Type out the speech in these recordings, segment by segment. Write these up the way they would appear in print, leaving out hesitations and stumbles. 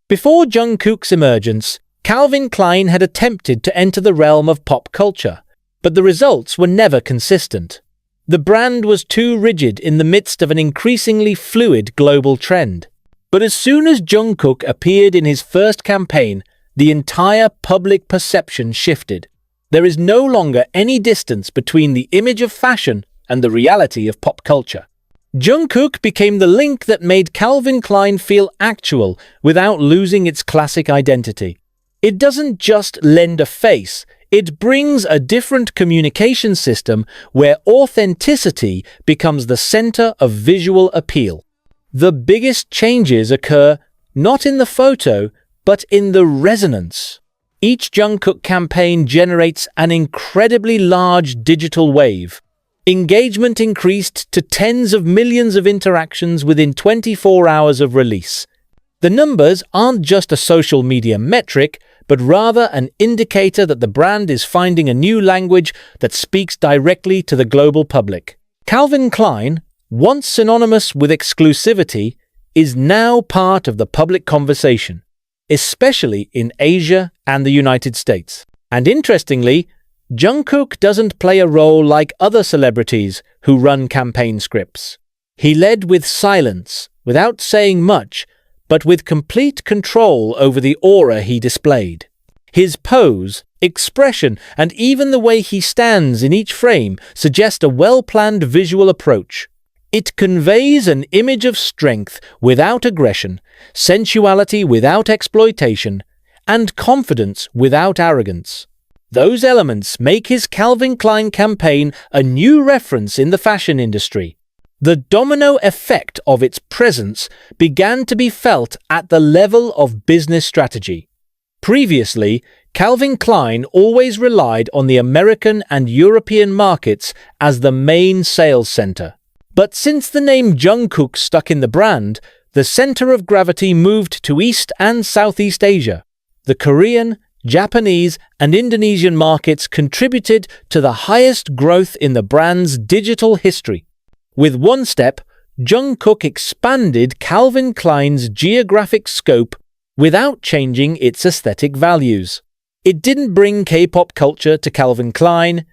Before Jungkook's emergence, Calvin Klein had attempted to enter the realm of pop culture, but the results were never consistent. The brand was too rigid in the midst of an increasingly fluid global trend. But as soon as Jungkook appeared in his first campaign, the entire public perception shifted. There is no longer any distance between the image of fashion and the reality of pop culture. Jungkook became the link that made Calvin Klein feel actual without losing its classic identity. It doesn't just lend a face, it brings a different communication system where authenticity becomes the center of visual appeal. The biggest changes occur not in the photo, but in the resonance. Each Jungkook campaign generates an incredibly large digital wave. Engagement increased to tens of millions of interactions within 24 hours of release. The numbers aren't just a social media metric, but rather an indicator that the brand is finding a new language that speaks directly to the global public. Calvin Klein, once synonymous with exclusivity, is now part of the public conversation, especially in Asia and the United States. And interestingly, Jungkook doesn't play a role like other celebrities who run campaign scripts. He led with silence, without saying much, but with complete control over the aura he displayed. His pose, expression, and even the way he stands in each frame suggest a well-planned visual approach. It conveys an image of strength without aggression, sensuality without exploitation, and confidence without arrogance. Those elements make his Calvin Klein campaign a new reference in the fashion industry. The domino effect of its presence began to be felt at the level of business strategy. Previously, Calvin Klein always relied on the American and European markets as the main sales center. But since the name Jungkook stuck in the brand, the center of gravity moved to East and Southeast Asia. The Korean, Japanese, and Indonesian markets contributed to the highest growth in the brand's digital history. With one step, Jungkook expanded Calvin Klein's geographic scope without changing its aesthetic values. It didn't bring K-pop culture to Calvin Klein,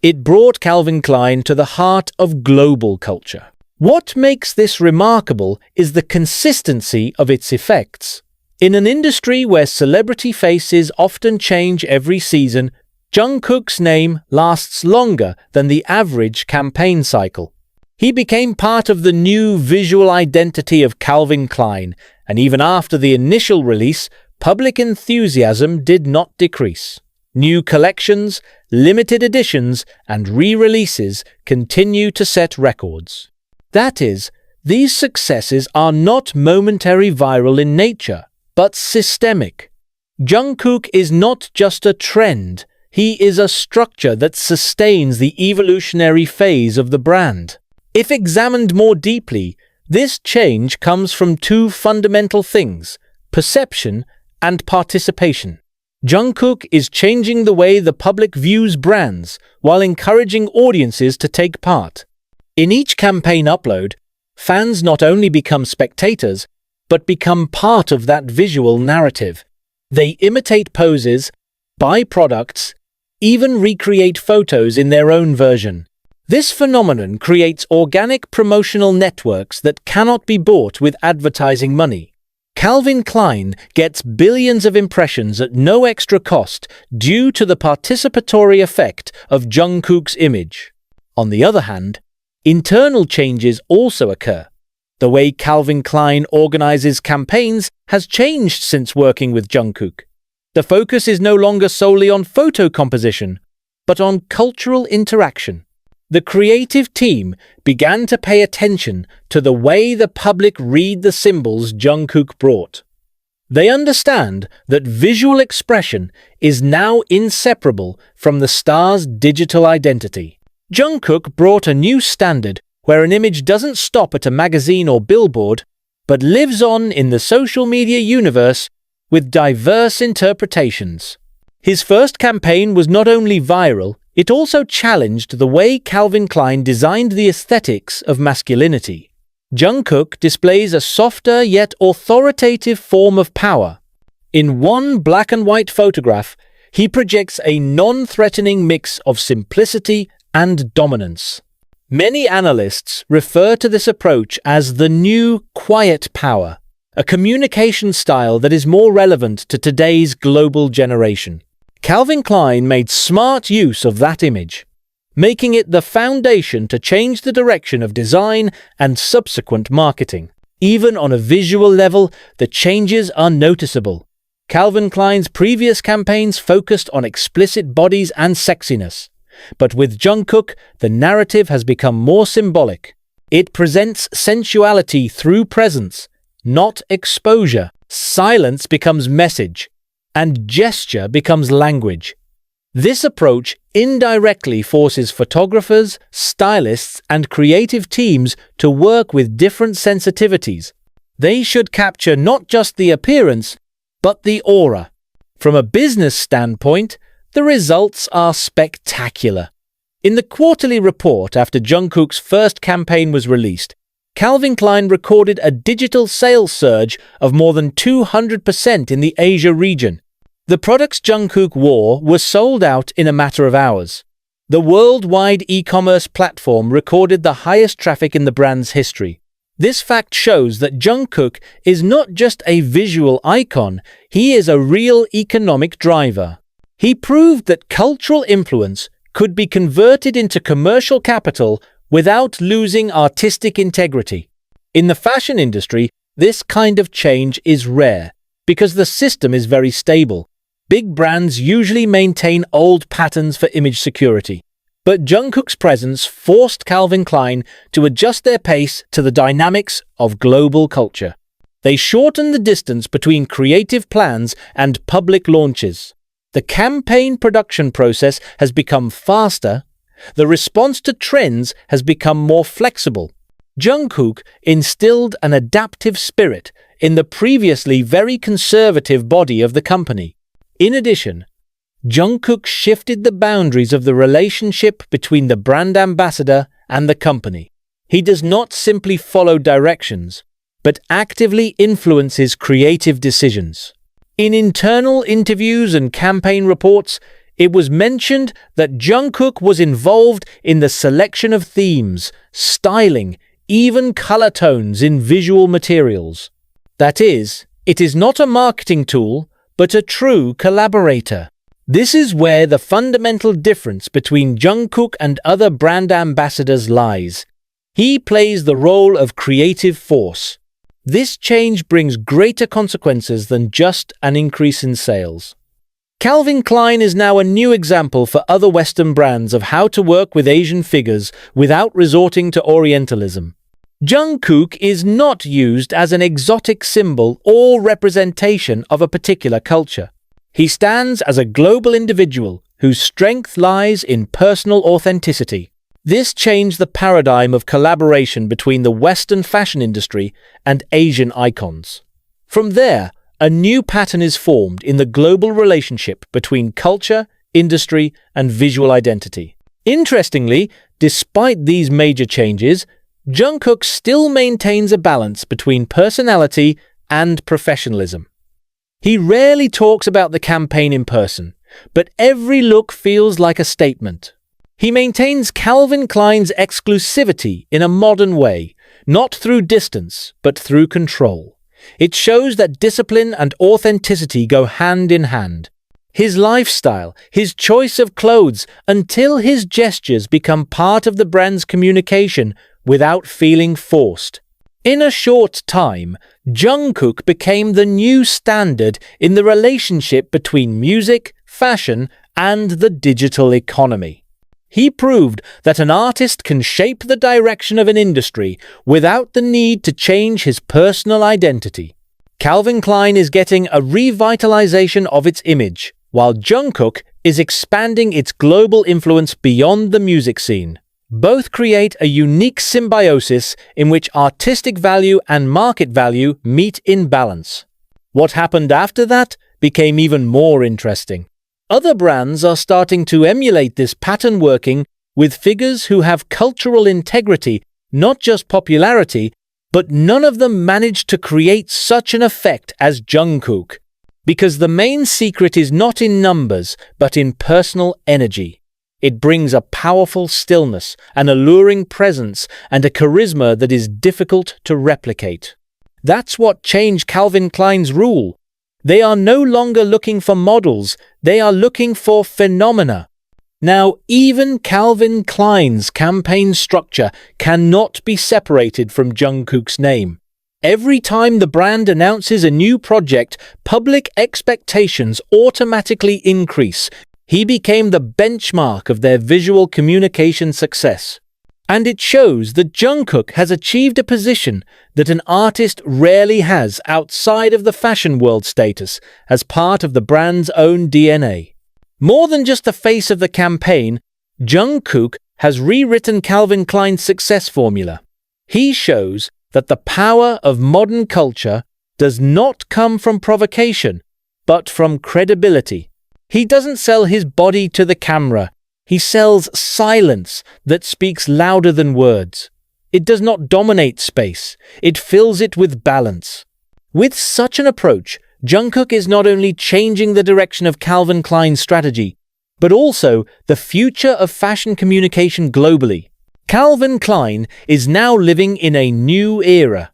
it brought Calvin Klein to the heart of global culture. What makes this remarkable is the consistency of its effects. In an industry where celebrity faces often change every season, Jungkook's name lasts longer than the average campaign cycle. He became part of the new visual identity of Calvin Klein, and even after the initial release, public enthusiasm did not decrease. New collections, limited editions, and re-releases continue to set records. That is, these successes are not momentary viral in nature, but systemic. Jungkook is not just a trend, he is a structure that sustains the evolutionary phase of the brand. If examined more deeply, this change comes from two fundamental things: perception and participation. Jungkook is changing the way the public views brands while encouraging audiences to take part. In each campaign upload, fans not only become spectators, but become part of that visual narrative. They imitate poses, buy products, even recreate photos in their own version. This phenomenon creates organic promotional networks that cannot be bought with advertising money. Calvin Klein gets billions of impressions at no extra cost due to the participatory effect of Jungkook's image. On the other hand, internal changes also occur. The way Calvin Klein organizes campaigns has changed since working with Jungkook. The focus is no longer solely on photo composition, but on cultural interaction. The creative team began to pay attention to the way the public read the symbols Jungkook brought. They understand that visual expression is now inseparable from the star's digital identity. Jungkook brought a new standard where an image doesn't stop at a magazine or billboard, but lives on in the social media universe with diverse interpretations. His first campaign was not only viral, it also challenged the way Calvin Klein designed the aesthetics of masculinity. Jungkook displays a softer yet authoritative form of power. In one black and white photograph, he projects a non-threatening mix of simplicity and dominance. Many analysts refer to this approach as the new quiet power, a communication style that is more relevant to today's global generation. Calvin Klein made smart use of that image, making it the foundation to change the direction of design and subsequent marketing. Even on a visual level, the changes are noticeable. Calvin Klein's previous campaigns focused on explicit bodies and sexiness. But with Jungkook, the narrative has become more symbolic. It presents sensuality through presence, not exposure. Silence becomes message, and gesture becomes language. This approach indirectly forces photographers, stylists, and creative teams to work with different sensitivities. They should capture not just the appearance, but the aura. From a business standpoint, the results are spectacular. In the quarterly report after Jungkook's first campaign was released, Calvin Klein recorded a digital sales surge of more than 200% in the Asia region. The products Jungkook wore were sold out in a matter of hours. The worldwide e-commerce platform recorded the highest traffic in the brand's history. This fact shows that Jungkook is not just a visual icon, he is a real economic driver. He proved that cultural influence could be converted into commercial capital without losing artistic integrity. In the fashion industry, this kind of change is rare because the system is very stable. Big brands usually maintain old patterns for image security. But Jungkook's presence forced Calvin Klein to adjust their pace to the dynamics of global culture. They shortened the distance between creative plans and public launches. The campaign production process has become faster. The response to trends has become more flexible. Jungkook instilled an adaptive spirit in the previously very conservative body of the company. In addition, Jungkook shifted the boundaries of the relationship between the brand ambassador and the company. He does not simply follow directions, but actively influences creative decisions. In internal interviews and campaign reports, it was mentioned that Jungkook was involved in the selection of themes, styling, even color tones in visual materials. That is, it is not a marketing tool, but a true collaborator. This is where the fundamental difference between Jungkook and other brand ambassadors lies. He plays the role of creative force. This change brings greater consequences than just an increase in sales. Calvin Klein is now a new example for other Western brands of how to work with Asian figures without resorting to Orientalism. Jungkook is not used as an exotic symbol or representation of a particular culture. He stands as a global individual whose strength lies in personal authenticity. This changed the paradigm of collaboration between the Western fashion industry and Asian icons. From there, a new pattern is formed in the global relationship between culture, industry, and visual identity. Interestingly, despite these major changes, Jungkook still maintains a balance between personality and professionalism. He rarely talks about the campaign in person, but every look feels like a statement. He maintains Calvin Klein's exclusivity in a modern way, not through distance, but through control. It shows that discipline and authenticity go hand in hand. His lifestyle, his choice of clothes, until his gestures become part of the brand's communication without feeling forced. In a short time, Jungkook became the new standard in the relationship between music, fashion, and the digital economy. He proved that an artist can shape the direction of an industry without the need to change his personal identity. Calvin Klein is getting a revitalization of its image, while Jungkook is expanding its global influence beyond the music scene. Both create a unique symbiosis in which artistic value and market value meet in balance. What happened after that became even more interesting. Other brands are starting to emulate this pattern, working with figures who have cultural integrity, not just popularity, But none of them managed to create such an effect as Jungkook, because the main secret is not in numbers, but in personal energy. It brings a powerful stillness, an alluring presence, and a charisma that is difficult to replicate. That's what changed Calvin Klein's rule. They are no longer looking for models, they are looking for phenomena. Now, even Calvin Klein's campaign structure cannot be separated from Jungkook's name. Every time the brand announces a new project, public expectations automatically increase. He became the benchmark of their visual communication success. And it shows that Jungkook has achieved a position that an artist rarely has outside of the fashion world status as part of the brand's own DNA. More than just the face of the campaign, Jungkook has rewritten Calvin Klein's success formula. He shows that the power of modern culture does not come from provocation, but from credibility. He doesn't sell his body to the camera. He sells silence that speaks louder than words. It does not dominate space. It fills it with balance. With such an approach, Jungkook is not only changing the direction of Calvin Klein's strategy, but also the future of fashion communication globally. Calvin Klein is now living in a new era,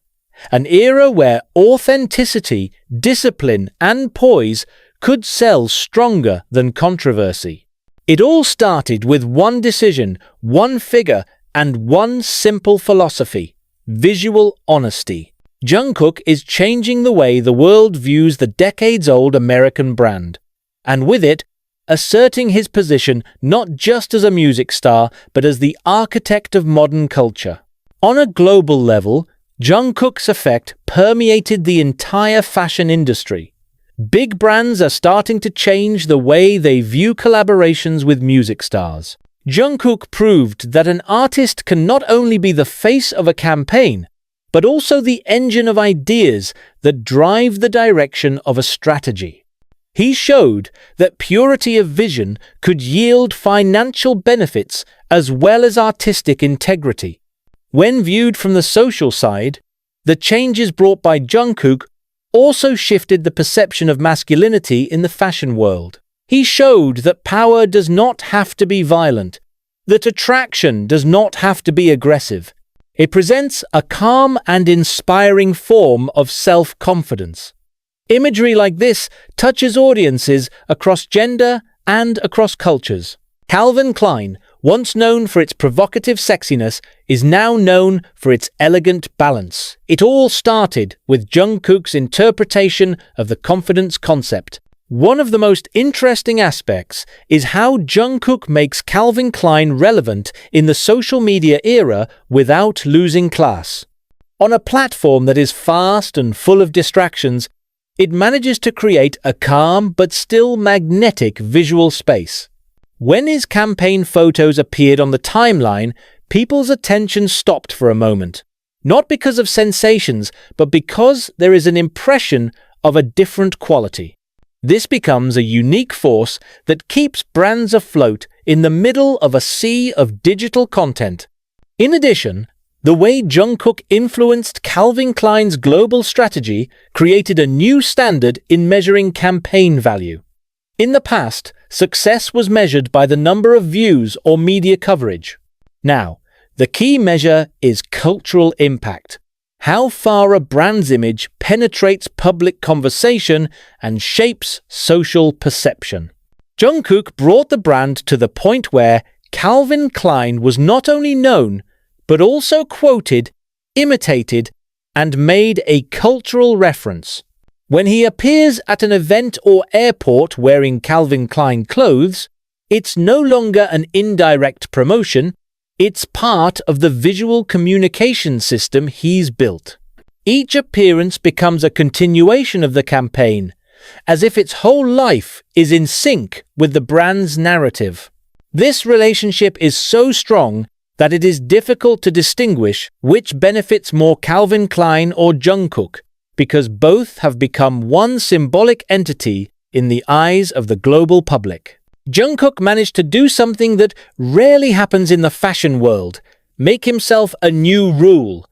an era where authenticity, discipline, and poise could sell stronger than controversy. It all started with one decision, one figure, and one simple philosophy: visual honesty. Jungkook is changing the way the world views the decades-old American brand, and with it, asserting his position not just as a music star, but as the architect of modern culture. On a global level, Jungkook's effect permeated the entire fashion industry. Big brands are starting to change the way they view collaborations with music stars. Jungkook proved that an artist can not only be the face of a campaign, but also the engine of ideas that drive the direction of a strategy. He showed that purity of vision could yield financial benefits as well as artistic integrity. When viewed from the social side, the changes brought by Jungkook also shifted the perception of masculinity in the fashion world. He showed that power does not have to be violent, that attraction does not have to be aggressive. It presents a calm and inspiring form of self-confidence. Imagery like this touches audiences across gender and across cultures. Calvin Klein, once known for its provocative sexiness, is now known for its elegant balance. It all started with Jungkook's interpretation of the confidence concept. One of the most interesting aspects is how Jungkook makes Calvin Klein relevant in the social media era without losing class. On a platform that is fast and full of distractions, it manages to create a calm but still magnetic visual space. When his campaign photos appeared on the timeline, people's attention stopped for a moment. Not because of sensations, but because there is an impression of a different quality. This becomes a unique force that keeps brands afloat in the middle of a sea of digital content. In addition, the way Jungkook influenced Calvin Klein's global strategy created a new standard in measuring campaign value. In the past, success was measured by the number of views or media coverage. Now, the key measure is cultural impact. How far a brand's image penetrates public conversation and shapes social perception. Jungkook brought the brand to the point where Calvin Klein was not only known, but also quoted, imitated, and made a cultural reference. When he appears at an event or airport wearing Calvin Klein clothes, it's no longer an indirect promotion, it's part of the visual communication system he's built. Each appearance becomes a continuation of the campaign, as if its whole life is in sync with the brand's narrative. This relationship is so strong that it is difficult to distinguish which benefits more Calvin Klein or Jungkook, because both have become one symbolic entity in the eyes of the global public. Jungkook managed to do something that rarely happens in the fashion world: make himself a new rule.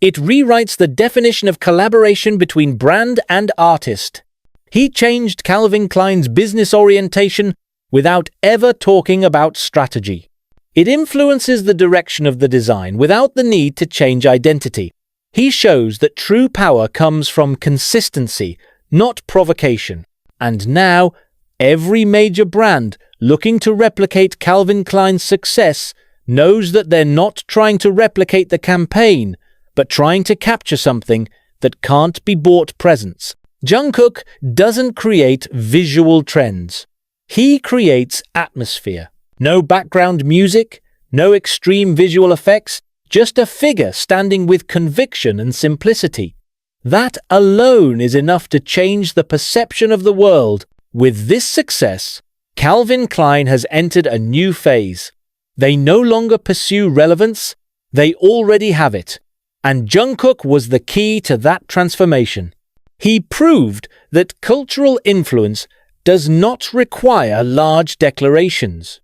It rewrites the definition of collaboration between brand and artist. He changed Calvin Klein's business orientation without ever talking about strategy. It influences the direction of the design without the need to change identity. He shows that true power comes from consistency, not provocation. And now, every major brand looking to replicate Calvin Klein's success knows that they're not trying to replicate the campaign, but trying to capture something that can't be bought presents. Jungkook doesn't create visual trends. He creates atmosphere. No background music, no extreme visual effects, just a figure standing with conviction and simplicity. That alone is enough to change the perception of the world. With this success, Calvin Klein has entered a new phase. They no longer pursue relevance, they already have it. And Jungkook was the key to that transformation. He proved that cultural influence does not require large declarations.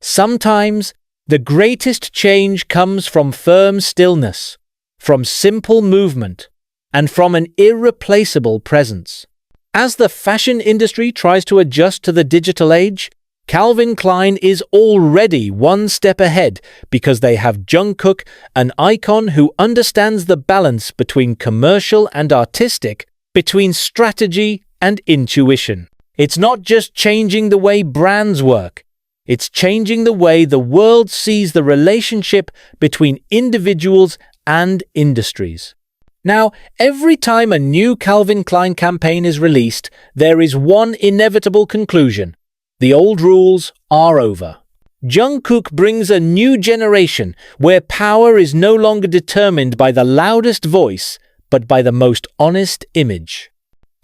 Sometimes, the greatest change comes from firm stillness, from simple movement, and from an irreplaceable presence. As the fashion industry tries to adjust to the digital age, Calvin Klein is already one step ahead because they have Jungkook, an icon who understands the balance between commercial and artistic, between strategy and intuition. It's not just changing the way brands work, it's changing the way the world sees the relationship between individuals and industries. Now, every time a new Calvin Klein campaign is released, there is one inevitable conclusion. The old rules are over. Jungkook brings a new generation where power is no longer determined by the loudest voice, but by the most honest image.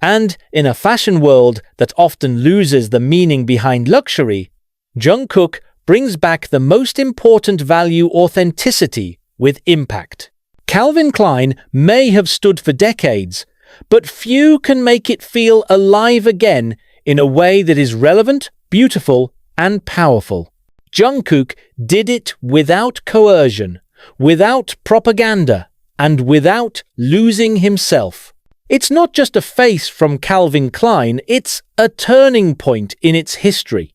And in a fashion world that often loses the meaning behind luxury, Jungkook brings back the most important value: authenticity with impact. Calvin Klein may have stood for decades, but few can make it feel alive again in a way that is relevant, beautiful, and powerful. Jungkook did it without coercion, without propaganda, and without losing himself. It's not just a face from Calvin Klein, it's a turning point in its history.